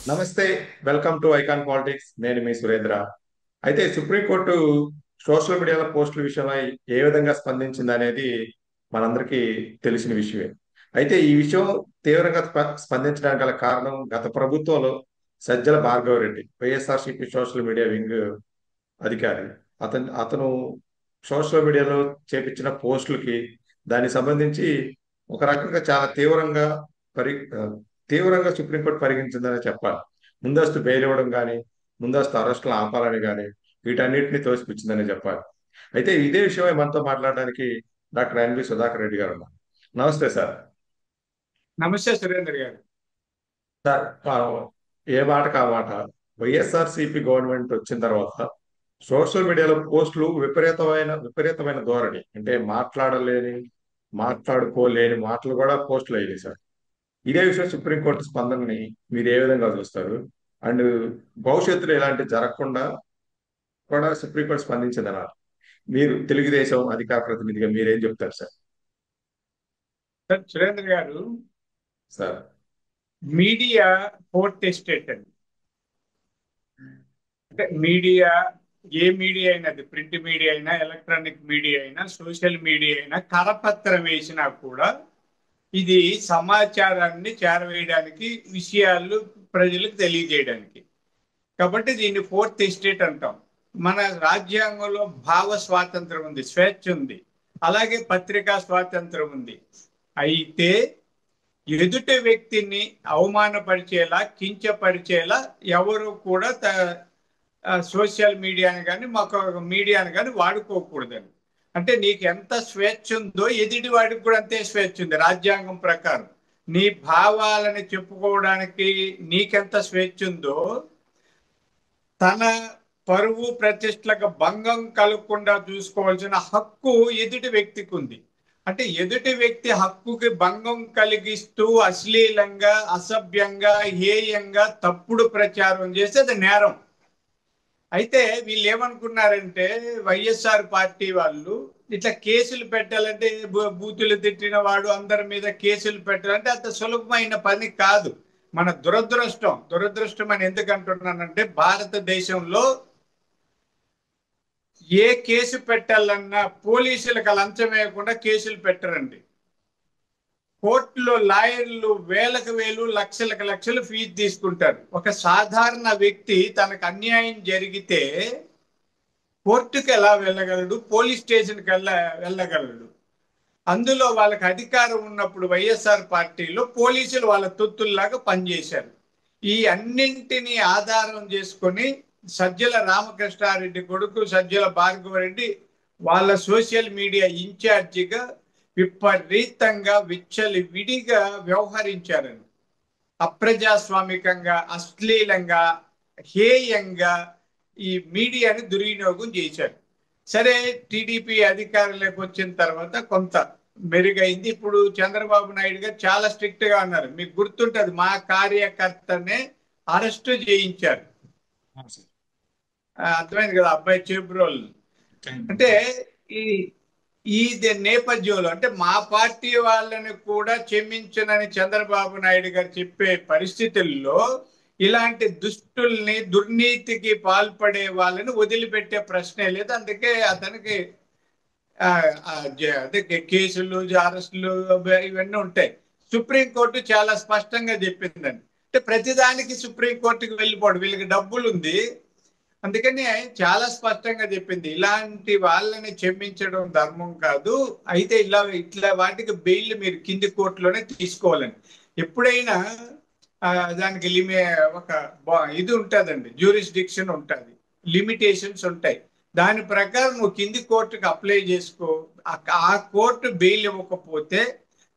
నమస్తే. Welcome to icon politics. నేను మీ సురేంద్ర. అయితే సుప్రీంకోర్టు సోషల్ మీడియాలో పోస్టుల విషయమై ఏ విధంగా స్పందించింది అనేది మనందరికీ తెలిసిన విషయమే. అయితే ఈ విషయం తీవ్రంగా స్పందించడానికి గల కారణం గత ప్రభుత్వంలో Sajjala Bhargav Reddy, YSRCP social media wing అధికారి. అతను సోషల్ మీడియాలో చేపించిన పోస్టులకి దానికి సంబంధించి ఒక రకంగా చాలా పరి ఆ, తీవ్రంగా సుప్రీంకోర్టు పరిగణించిందనే చెప్పాలి. ముందస్తు బెయిల్ ఇవ్వడం కానీ, ముందస్తు అరెస్టులు ఆపాలని కానీ, వీటన్నిటిని తోసిపుచ్చిందని చెప్పాలి. అయితే ఇదే విషయమై మనతో మాట్లాడడానికి డాక్టర్ ఎన్వి సుధాకర్ రెడ్డి గారు ఉన్నారు. నమస్తే సార్. నమస్తే సురేందర్ గారు. సార్, ఏ మాటకు ఆ మాట. వైఎస్ఆర్సీపీ గవర్నమెంట్ వచ్చిన తర్వాత సోషల్ మీడియాలో పోస్టులు విపరీతమైన ధోరణి, అంటే మాట్లాడుకోలేని మాటలు కూడా పోస్టులు అయ్యాయి సార్. ఇదే విషయం సుప్రీంకోర్టు స్పందనని మీరు ఏ విధంగా చూస్తారు? అండ్ భవిష్యత్తులో ఇలాంటి జరగకుండా కూడా సుప్రీంకోర్టు స్పందించిందన్నారు. మీరు తెలుగుదేశం అధికార ప్రతినిధిగా మీరేం చెప్తారు సార్? సురేందర్ గారు, సార్. మీడియా ఫోర్త్ ఎస్టేట్ అండి. అంటే మీడియా, ఏ మీడియా అయినా, అది ప్రింట్ మీడియా అయినా, ఎలక్ట్రానిక్ మీడియా అయినా, సోషల్ మీడియా అయినా, కరపత్రం వేసినా కూడా ఇది సమాచారాన్ని చేరవేయడానికి, విషయాలు ప్రజలకు తెలియజేయడానికి. కాబట్టి దీన్ని ఫోర్త్ ఎస్టేట్ అంటాం. మన రాజ్యాంగంలో భావ స్వాతంత్రం ఉంది, స్వేచ్ఛ ఉంది, అలాగే పత్రికా స్వాతంత్రం ఉంది. అయితే ఎదుటి వ్యక్తిని అవమానపరిచేలా, కించపరిచేలా ఎవరు కూడా సోషల్ మీడియాని కానీ మీడియాని కానీ వాడుకోకూడదని. అంటే నీకు ఎంత స్వేచ్ఛ ఉందో ఎదుటి వాడికి కూడా అంతే స్వేచ్ఛ ఉంది రాజ్యాంగం ప్రకారం. నీ భావాలని చెప్పుకోవడానికి నీకెంత స్వేచ్ఛ ఉందో, తన పరువు ప్రతిష్టలకు భంగం కలగకుండా చూసుకోవాల్సిన హక్కు ఎదుటి వ్యక్తికి ఉంది. అంటే ఎదుటి వ్యక్తి హక్కుకి భంగం కలిగిస్తూ అశ్లీలంగా, అసభ్యంగా, హేయంగా తప్పుడు ప్రచారం చేస్తే అది నేరం. అయితే వీళ్ళు ఏమనుకున్నారంటే, వైఎస్ఆర్ పార్టీ వాళ్ళు ఇట్లా కేసులు పెట్టాలంటే, బూతులు తిట్టిన వాడు అందరి మీద కేసులు పెట్టాలంటే అంత సులభమైన పని కాదు. మన దురదృష్టం అని ఎందుకు అంటున్నానంటే, భారతదేశంలో ఏ కేసు పెట్టాలన్నా పోలీసులకు లంచం వేయకుండా కేసులు పెట్టరండి. కోర్టులో లాయర్లు వేలకు వేలు, లక్షలకు లక్షలు ఫీజు తీసుకుంటారు. ఒక సాధారణ వ్యక్తి తనకు అన్యాయం జరిగితే కోర్టుకు ఎలా వెళ్ళగలడు, పోలీస్ స్టేషన్కి వెళ్ళగలడు. అందులో వాళ్ళకి అధికారం ఉన్నప్పుడు వైఎస్ఆర్ పార్టీలో పోలీసులు వాళ్ళ తొత్తుల్లాగా పనిచేశారు. ఈ అన్నింటినీ ఆధారం చేసుకొని సజ్జల రామకృష్ణారెడ్డి కొడుకు సజ్జల భార్గవరెడ్డి వాళ్ళ సోషల్ మీడియా ఇన్ఛార్జిగా విపరీతంగా విచ్చలవిడిగా వ్యవహరించారని, అప్రజాస్వామికంగా, అశ్లీలంగా, హేయంగా ఈ మీడియాని దుర్వినియోగం చేశారు. సరే, టీడీపీ అధికారంలోకి వచ్చిన తర్వాత కొంత మెరుగైంది. ఇప్పుడు చంద్రబాబు నాయుడు గారు చాలా స్ట్రిక్ట్ గా ఉన్నారు. మీకు గుర్తుంటది, మా కార్యకర్తనే అరెస్టు చేయించారు. అర్థమైంది కదా అబ్బాయి చేబ్రోల్. అంటే ఈ ఈ నేపథ్యంలో, అంటే మా పార్టీ వాళ్ళని కూడా క్షమించనని చంద్రబాబు నాయుడు గారు చెప్పే పరిస్థితుల్లో ఇలాంటి దుష్టుల్ని, దుర్నీతికి పాల్పడే వాళ్ళని వదిలిపెట్టే ప్రశ్నే లేదు. అందుకే అతనికి అదే కేసులు, అరెస్టులు ఇవన్నీ ఉంటాయి. సుప్రీంకోర్టు చాలా స్పష్టంగా చెప్పిందండి. అంటే ప్రతిదానికి సుప్రీంకోర్టుకి వెళ్ళిపోవడం, వీళ్ళకి డబ్బులు ఉంది అందుకని చాలా స్పష్టంగా చెప్పింది, ఇలాంటి వాళ్ళని క్షమించడం ధర్మం కాదు. అయితే ఇట్లా వాటికి బెయిల్ మీరు కింది కోర్టులోనే తీసుకోవాలని. ఎప్పుడైనా దానికి ఒక ఇది ఉంటుందండి, జ్యూరిస్డిక్షన్ ఉంటుంది, లిమిటేషన్స్ ఉంటాయి. దాని ప్రకారం నువ్వు కింది కోర్టుకు అప్లై చేసుకో. ఆ కోర్టు బెయిల్ ఇవ్వకపోతే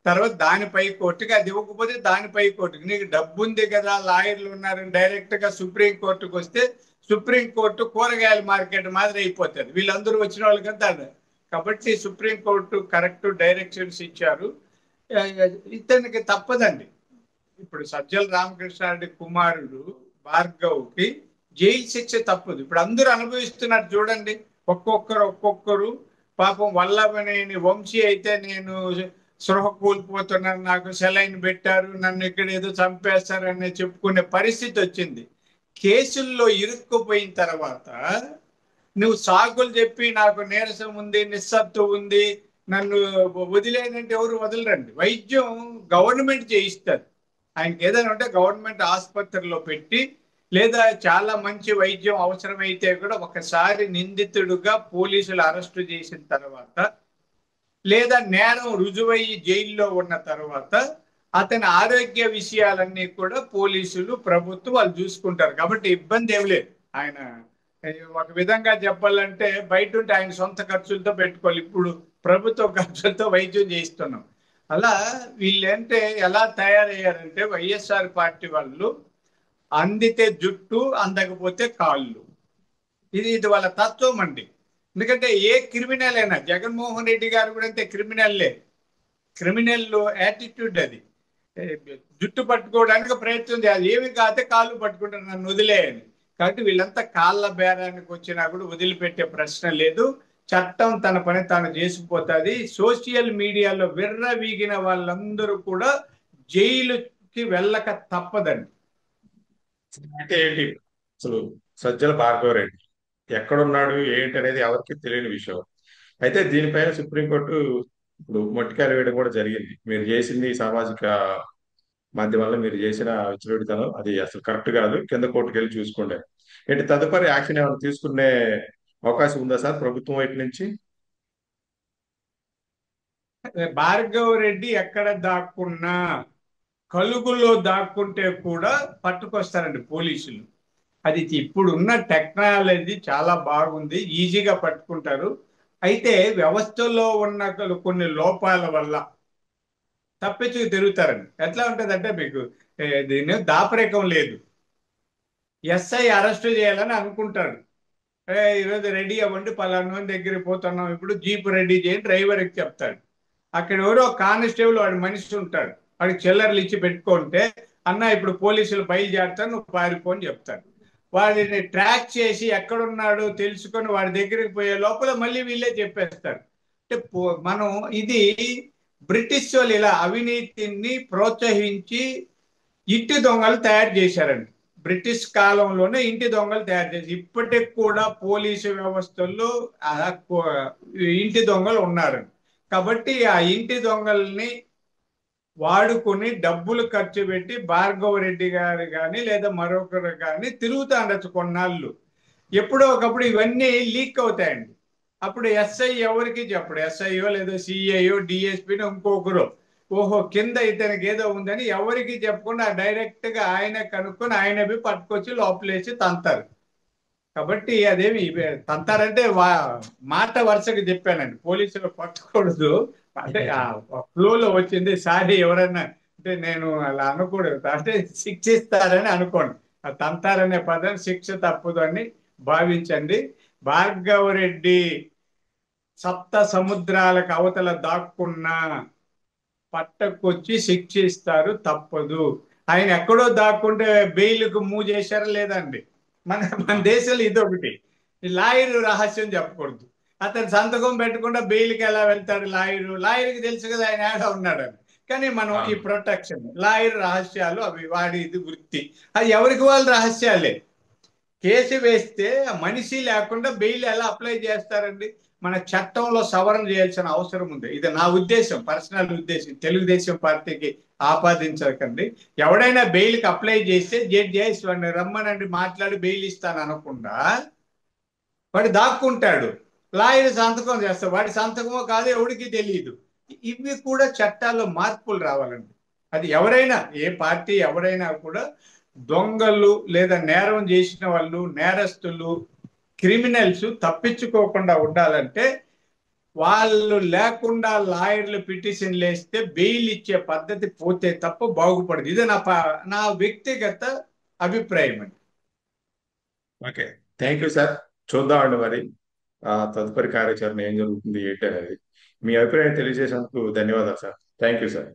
తర్వాత దానిపై కోర్టుకి, అది ఇవ్వకపోతే దానిపై కోర్టుకి. నీకు డబ్బు ఉంది కదా, లాయర్లు ఉన్నారని డైరెక్ట్ గా సుప్రీం కోర్టుకు వస్తే సుప్రీంకోర్టు కూరగాయల మార్కెట్ మాదిరి అయిపోతుంది, వీళ్ళందరూ వచ్చిన వాళ్ళకంతా. కాబట్టి సుప్రీంకోర్టు కరెక్ట్ డైరెక్షన్స్ ఇచ్చారు. ఇతనికి తప్పదండి. ఇప్పుడు సజ్జల రామకృష్ణారెడ్డి కుమారుడు భార్గవ్కి జైలు శిక్ష తప్పదు. ఇప్పుడు అందరూ అనుభవిస్తున్నారు చూడండి, ఒక్కొక్కరు. పాపం వల్లభనేని వంశీ అయితే, నేను స్పృహ కోల్పోతున్నాను, నాకు సెలైన్ పెట్టారు, నన్ను ఇక్కడ ఏదో చంపేస్తారని చెప్పుకునే పరిస్థితి వచ్చింది. కేసుల్లో ఇరుక్కుపోయిన తర్వాత నువ్వు సాకులు చెప్పి నాకు నీరసం ఉంది, నిస్సత్తు ఉంది, నన్ను వదిలేనంటే ఎవరు వదలరండి. వైద్యం గవర్నమెంట్ చేయిస్తారు. ఆయనకి ఏదైనా ఉంటే గవర్నమెంట్ ఆసుపత్రిలో పెట్టి, లేదా చాలా మంచి వైద్యం అవసరమైతే కూడా ఒకసారి నిందితుడుగా పోలీసులు అరెస్టు చేసిన తర్వాత, లేదా నేరం రుజువయ్యి జైల్లో ఉన్న తర్వాత అతని ఆరోగ్య విషయాలన్నీ కూడా పోలీసులు, ప్రభుత్వం వాళ్ళు చూసుకుంటారు. కాబట్టి ఇబ్బంది ఏం లేదు. ఆయన ఒక విధంగా చెప్పాలంటే బయట ఉంటే ఆయన సొంత ఖర్చులతో పెట్టుకోవాలి. ఇప్పుడు ప్రభుత్వ ఖర్చులతో వైద్యం చేయిస్తున్నాం. అలా వీళ్ళంటే ఎలా తయారయ్యారంటే, వైఎస్ఆర్ పార్టీ వాళ్ళు అందితే జుట్టు, అందకపోతే కాళ్ళు. ఇది వాళ్ళ తత్వం అండి. ఎందుకంటే ఏ క్రిమినల్ అయినా, జగన్మోహన్ రెడ్డి గారు కూడా అంతే క్రిమినల్లే. క్రిమినల్ యాటిట్యూడ్ అది. ఏ, జుట్టు పట్టుకోవడానికి ప్రయత్నం చేయాలి, ఏమి కాతే కాళ్ళు పట్టుకుంటారు, నన్ను వదిలేయని. కాబట్టి వీళ్ళంతా కాళ్ళ బేరానికి వచ్చినా కూడా వదిలిపెట్టే ప్రశ్న లేదు. చట్టం తన పని తాను చేసిపోతుంది. సోషల్ మీడియాలో విర్రవీగిన వాళ్ళందరూ కూడా జైలుకి వెళ్ళక తప్పదండి. అంటే ఏంటి అసలు సజ్జల భార్గవరెడ్డి ఎక్కడున్నాడు ఏంటి అనేది ఎవరికి తెలియని విషయం. అయితే దీనిపైన సుప్రీంకోర్టు ఇప్పుడు మొట్టికాయలు వేయడం కూడా జరిగింది. మీరు చేసింది సామాజిక మాధ్యమాల్లో మీరు చేసిన విచ్చలవిడితనం అది అసలు కరెక్ట్ కాదు, కింద కోర్టుకు వెళ్ళి చూసుకోండి. ఏంటి తదుపరి యాక్షన్ ఏమైనా తీసుకునే అవకాశం ఉందా సార్ ప్రభుత్వం వైపు నుంచి? భార్గవ్ రెడ్డి ఎక్కడ దాక్కున్నా, కలుగులో దాక్కుంటే కూడా పట్టుకొస్తారండి పోలీసులు. అది ఇప్పుడున్న టెక్నాలజీ చాలా బాగుంది, ఈజీగా పట్టుకుంటారు. అయితే వ్యవస్థలో ఉన్న కొన్ని లోపాల వల్ల తప్పించుకు తిరుగుతారండి. ఎట్లా ఉంటుందంటే మీకు దీన్ని దాపరికం లేదు. ఎస్ఐ అరెస్ట్ చేయాలని అనుకుంటాడు. ఈరోజు రెడీ అవ్వండి, పలానా దగ్గరికి పోతున్నాం, ఇప్పుడు జీప్ రెడీ చేయండి డ్రైవర్కి చెప్తాడు. అక్కడ ఎవరో కానిస్టేబుల్ వాడి మనిషి ఉంటాడు, వాడికి చిల్లర్లు ఇచ్చి పెట్టుకుంటే, అన్న ఇప్పుడు పోలీసులు బయలుదేరుతారు, నువ్వు పారిపోని చెప్తాడు. వాడిని ట్రాక్ చేసి ఎక్కడున్నాడో తెలుసుకొని వాడి దగ్గరికి పోయే లోపల మళ్ళీ వీళ్ళే చెప్పేస్తారు. అంటే మనం ఇది బ్రిటిష్ వాళ్ళు ఇలా అవినీతిని ప్రోత్సహించి ఇంటి దొంగలు తయారు చేశారండి. బ్రిటిష్ కాలంలోనే ఇంటి దొంగలు తయారు చేసి ఇప్పటికి కూడా పోలీసు వ్యవస్థల్లో ఆ ఇంటి దొంగలు ఉన్నారు. కాబట్టి ఆ ఇంటి దొంగల్ని వాడుకొని డబ్బులు ఖర్చు పెట్టి భార్గవ రెడ్డి గారు కానీ లేదా మరొకరు కానీ తిరుగుతా ఉండొచ్చు కొన్నాళ్ళు. ఎప్పుడో ఒకప్పుడు ఇవన్నీ లీక్ అవుతాయండి. అప్పుడు ఎస్ఐ ఎవరికి చెప్పడు, ఎస్ఐయో లేదా సిఐయో డిఎస్పీనో ఇంకొకరు, ఓహో కింద ఇతనికి ఏదో ఉందని ఎవరికి చెప్పకుండా డైరెక్ట్ గా ఆయన కనుక్కొని ఆయన పట్టుకొచ్చి లోపలేసి తంతారు. కాబట్టి అదేమి తంతారంటే మాట వరుసగా చెప్పానండి, పోలీసులు పట్టకూడదు అంటే ఆ ఫ్లోలో వచ్చింది. సారీ ఎవరైనా అంటే నేను అలా అనకూడదు, అంటే శిక్షిస్తారని అనుకోండి. ఆ తంతారనే పదం శిక్ష తప్పదు అని భావించండి. భార్గవ రెడ్డి సప్త సముద్రాలకు అవతల దాక్కున్నా పట్టకొచ్చి శిక్షిస్తారు, తప్పదు. ఆయన ఎక్కడో దాక్కుంటే బెయిల్కు మూవ్ చేశారా లేదండి. మన మన దేశంలో ఇదొకటి, ఈ లాయర్ రహస్యం చెప్పకూడదు. అతను సంతకం పెట్టకుండా బెయిల్కి ఎలా వెళ్తాడు లాయరు? లాయర్కి తెలుసు కదా ఆయన ఏడా ఉన్నాడని. కానీ మనం ఈ ప్రొటెక్షన్ లాయర్ రహస్యాలు అవి వాడి ఇది వృత్తి, అది ఎవరికి వాళ్ళు రహస్యాలే. కేసు వేస్తే మనిషి లేకుండా బెయిల్ ఎలా అప్లై చేస్తారండి? మన చట్టంలో సవరణ చేయాల్సిన అవసరం ఉంది. ఇది నా ఉద్దేశం, పర్సనల్ ఉద్దేశం, తెలుగుదేశం పార్టీకి ఆపాదించకండి. ఎవడైనా బెయిల్కి అప్లై చేస్తే జడ్జి వాడిని రమ్మనండి మాట్లాడి బెయిల్ ఇస్తాను అనకుండా వాడు దాక్కుంటాడు, లాయర్ సంతకం చేస్తాడు, వాడి సంతకమో కాదో ఎవడికి తెలియదు. ఇవి కూడా చట్టాల్లో మార్పులు రావాలండి. అది ఎవరైనా ఏ పార్టీ ఎవరైనా కూడా దొంగలు లేదా నేరం చేసిన వాళ్ళు, నేరస్తులు, క్రిమినల్స్ తప్పించుకోకుండా ఉండాలంటే వాళ్ళు లేకుండా లాయర్లు పిటిషన్లు వేస్తే బెయిల్ ఇచ్చే పద్ధతి పోతే తప్ప బాగుపడదు. ఇది నా వ్యక్తిగత అభిప్రాయం అండి. Okay, thank you sir. చూద్దామండి మరి తదుపరి కార్యాచరణ ఏం జరుగుతుంది ఏంటి అనేది. మీ అభిప్రాయం తెలియజేసినందుకు ధన్యవాదాలు సార్. Thank you sir.